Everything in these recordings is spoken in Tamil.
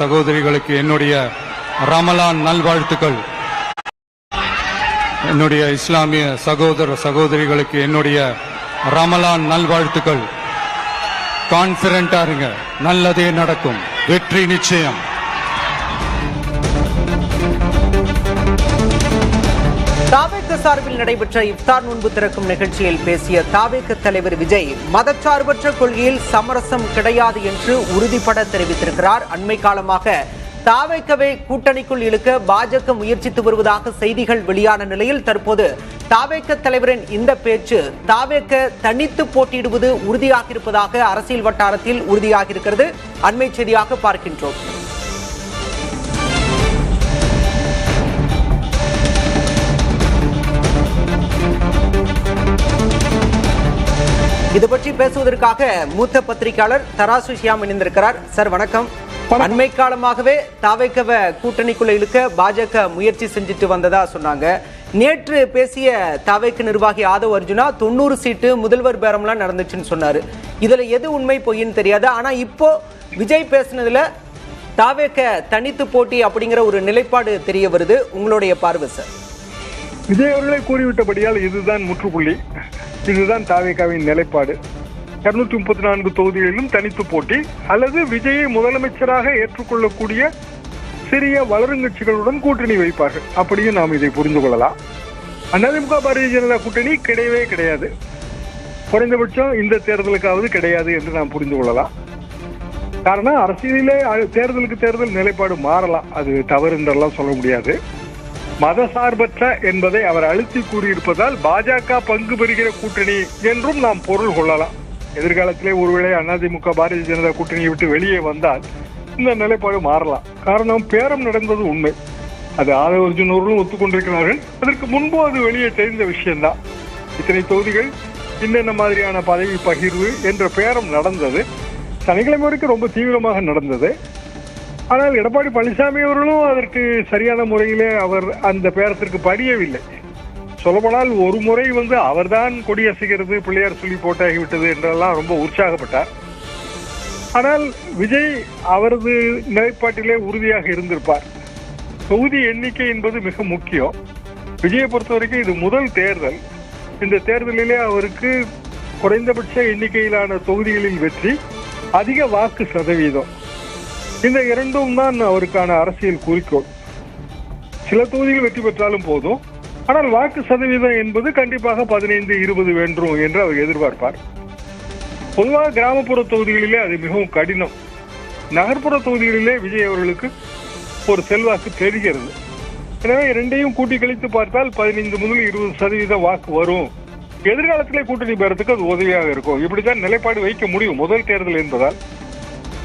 சகோதரிகளுக்கு என்னுடைய ரமலான் நல்வாழ்த்துக்கள். என்னுடைய இஸ்லாமிய சகோதர சகோதரிகளுக்கு என்னுடைய ரமலான் நல்வாழ்த்துக்கள். கான்பிடென்ட்டா இருங்க, நல்லதே நடக்கும், வெற்றி நிச்சயம். தாவேக சார்பில் நடைபெற்ற இஃப்தார் நோன்பு திறக்கும் நிகழ்ச்சியில் பேசிய தாவேக தலைவர் விஜய் மதச்சார்பற்ற கொள்கையில் சமரசம் கிடையாது என்று உறுதிபட தெரிவித்திருக்கிறார். அண்மை காலமாக தாவேகவை கூட்டணிக்குள் இழுக்க பாஜக முயற்சித்து வருவதாக செய்திகள் வெளியான நிலையில் தற்போது தாவேக தலைவரின் இந்த பேச்சு தாவேக தனித்து போட்டியிடுவது உறுதியாக இருப்பதாக அரசியல் வட்டாரத்தில் உறுதியாக இருக்கிறது. அண்மை செய்தியாக பார்க்கின்றோம். இது பற்றி பேசுவதற்காக மூத்த பத்திரிகையாளர் தராசு ஷியாம் இணைந்திருக்கிறார். சார் வணக்கம். அண்மை காலமாகவே தாவேகவை கூட்டணிக்குள்ள இழுக்க பாஜக முயற்சி செஞ்சுட்டு வந்ததா சொன்னாங்க. நேற்று பேசிய தாவேக நிர்வாகி ஆதவ் அர்ஜுனா 90 சீட்டு முதல்வர் பேரம்லாம் நடந்துச்சுன்னு சொன்னாரு. இதுல எது உண்மை பொய்ன்னு தெரியாது. ஆனா இப்போ விஜய் பேசினதுல தாவேக தனித்து போட்டி அப்படிங்கிற ஒரு நிலைப்பாடு தெரிய வருது. உங்களுடைய பார்வை சார்? விஜய் அவர்களே கூறிவிட்டபடியால் இதுதான் முற்றுப்புள்ளி, இதுதான் தாவேகாவின் நிலைப்பாடு. 234 தொகுதிகளிலும் தனித்து போட்டி அல்லது விஜயை முதலமைச்சராக ஏற்றுக்கொள்ளக்கூடிய சிறிய வளருங்கட்சிகளுடன் கூட்டணி வைப்பார்கள். அப்படியும் நாம் இதை புரிந்து கொள்ளலாம். அதிமுக பாரதிய ஜனதா கூட்டணி கிடையவே கிடையாது, குறைந்தபட்சம் இந்த தேர்தலுக்காவது கிடையாது என்று நாம் புரிந்து கொள்ளலாம். காரணம், அரசியலிலே தேர்தலுக்கு தேர்தல் நிலைப்பாடு மாறலாம், அது தவறு என்றெல்லாம் சொல்ல முடியாது. மதசார்பற்ற என்பதை அவர் அழுத்தி கூறியிருப்பதால் பாஜக பங்கு பெறுகிற கூட்டணி என்றும் நாம் பொருள் கொள்ளலாம். எதிர்காலத்திலே ஒருவேளை அதிமுக பாரதிய ஜனதா கூட்டணியை விட்டு வெளியே வந்தால் இந்த நிலைப்பாடு மாறலாம். காரணம், பேரம் நடந்தது உண்மை, அது ஆதவ அர்ஜுன் அவர்களும் ஒத்துக்கொண்டிருக்கிறார்கள். அதற்கு முன்பு அது வெளியே தெரிந்த விஷயம்தான். இத்தனை தொகுதிகள், என்னென்ன மாதிரியான பதவி பகிர்வு என்ற பேரம் நடந்தது. சனிக்கிழமை வரைக்கும் ரொம்ப தீவிரமாக நடந்தது. ஆனால் எடப்பாடி பழனிசாமி அவர்களும் அதற்கு சரியான முறையிலே அவர் அந்த பேரத்திற்கு படியவில்லை. சொல்லப்போனால் ஒரு முறை அவர்தான் கொடியசைகிறது, பிள்ளையார் சொல்லி போட்டாகிவிட்டது என்றெல்லாம் ரொம்ப உற்சாகப்பட்டார். ஆனால் விஜய் அவரது நிலைப்பாட்டிலே உறுதியாக இருந்திருப்பார். தொகுதி எண்ணிக்கை என்பது மிக முக்கியம். விஜயை பொறுத்த வரைக்கும் இது முதல் தேர்தல். இந்த தேர்தலிலே அவருக்கு குறைந்தபட்ச எண்ணிக்கையிலான தொகுதிகளில் வெற்றி, அதிக வாக்கு சதவீதம், இந்த இரண்டும் தான் அவருக்கான அரசியல் குறிக்கோள். சில தொகுதிகள் வெற்றி பெற்றாலும் போதும், ஆனால் வாக்கு சதவீதம் என்பது கண்டிப்பாக 15-20 வென்றும் என்று அவர் எதிர்பார்ப்பார். பொதுவாக கிராமப்புற தொகுதிகளிலே அது மிகவும் கடினம். நகர்ப்புற தொகுதிகளிலே விஜய் அவர்களுக்கு ஒரு செல்வாக்கு தெரிகிறது. எனவே இரண்டையும் கூட்டி கழித்து பார்த்தால் 15 முதல் 20% வாக்கு வரும். எதிர்காலத்திலே கூட்டணி பெறத்துக்கு அது உதவியாக இருக்கும். இப்படித்தான் நிலைப்பாடு வைக்க முடியும் முதல் தேர்தல் என்பதால்.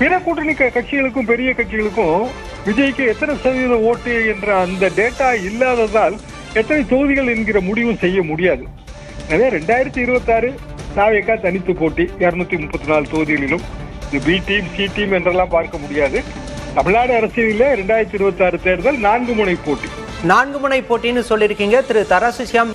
பிற கூட்டணி கட்சிகளுக்கும் பெரிய கட்சிகளுக்கும் விஜய்க்கு எத்தனை சதவீத ஓட்டு என்ற அந்த டேட்டா இல்லாததால் எத்தனை தொகுதிகள் என்கிற முடிவும் செய்ய முடியாது. எனவே 2026 தாவேகா தனித்து போட்டி 234 தொகுதிகளிலும். இது பி டீம் சி டீம் என்றெல்லாம் பார்க்க முடியாது. தமிழ்நாடு அரசியலில் 2026 தேர்தல் 4 முனை போட்டி. 4 முனை போட்டின்னு சொல்லியிருக்கீங்க திரு தராசு ஷியாம்.